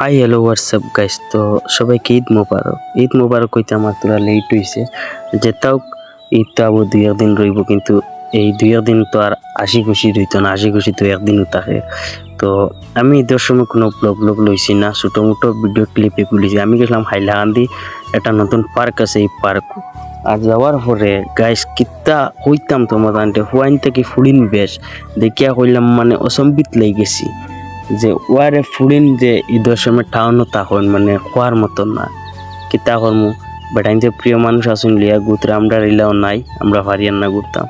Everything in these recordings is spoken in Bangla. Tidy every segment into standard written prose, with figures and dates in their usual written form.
Hi hello WhatsApp guys. তো সবাইকে ঈদ মোবারক কইতে আমার তোরা লেট হয়েছে যেটাও ঈদ তো আবু দুই একদিন রইব, কিন্তু এই দুই একদিন তো আর হাসি খুশি রইতো না, হাসি খুশি তো একদিনও থাকে। তো আমি ঈদের সময় কোনো ব্লগ লইছি না, ছোটো মোটো ভিডিও ক্লিপ এগুলিছি। আমি গেছিলাম হাইলাকান্দি, একটা নতুন পার্ক আছে, এই পার্ক আর যাওয়ার পরে গাইস কিত্তা হইতাম তোমার আনতে হুয়াইন থেকে ফুড়িন বেশ দেখিয়া কইলাম, মানে অসম্বিত লেগে গেছি যে ওয়ারে ফুড়িন যে ঈদের সময় টাউনও তখন মানে খোয়ার মতন না। কিতা করমু বেটাইন যে প্রিয় মানুষ আসুন লিয়া গুতরে আমরা রিলাও নাই, আমরা হারিয়ান না ঘুরতাম।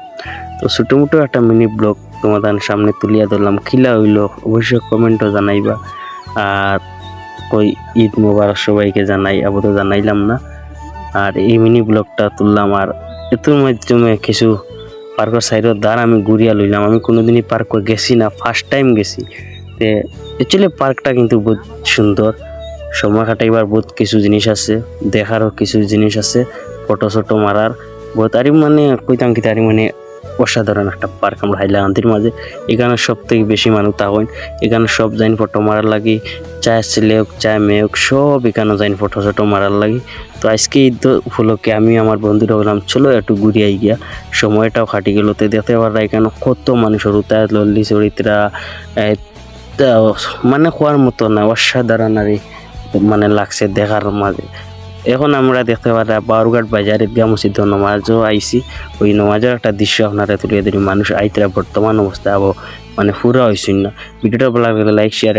তো ছোটো মোটো একটা মিনি ব্লগ তোমাদের সামনে তুলিয়া ধরলাম। খিলা হইল অবশ্যই কমেন্টও জানাইবা, আর ওই ঈদ মোবারক সবাইকে জানাই, আবার তো জানাইলাম না। আর এই মিনি ব্লগটা তুললাম, আর এর মাধ্যমে কিছু পার্কের সাইডের দ্বার আমি ঘুরিয়া লইলাম। আমি কোনোদিনই পার্কে গেছি না, ফার্স্ট টাইম গেছি। অ্যাকচুয়ালি পার্কটা কিন্তু বহুত সুন্দর, সময় কাটাইবার বহুত কিছু জিনিস আছে, দেখারও কিছু জিনিস আছে, ফটো মারার বহুত। আর মানে কইতাম কি তারি মানে অসাধারণ একটা পার্ক আমরা হাইলাকান্দির মাঝে। এখানে সব থেকে বেশি মানুষ তখন এখানে সব যাইন ফটো মারার লাগি, চায় ছেলে হোক চায় মেয়ে হোক সব এখানে যাইন ফটো মারার লাগি। তো আজকে ঈদ উপলক্ষে আমি আমার বন্ধুরা বললাম চলো একটু ঘুরিয়াই গিয়া, সময়টাও খাটি গেল। তো দেখতে পারা এখানে কত মানুষের উতায় লল্লি চরিত্রা মানে খোয়ার মতো না, অসাধারণ আর মানে লাগছে দেখার মাঝে। এখন আমরা দেখতে পারি বারুঘাট বাজারে দিয়া মসজিদ নমাজও আইসি, ওই নমাজের একটা দৃশ্য আপনারা তুলিয়ে ধরি। মানুষ আইতরা বর্তমান অবস্থা আবো মানে পুরা হয়েছিল না। ভিডিওটা ভালো লাগলে লাইক শেয়ার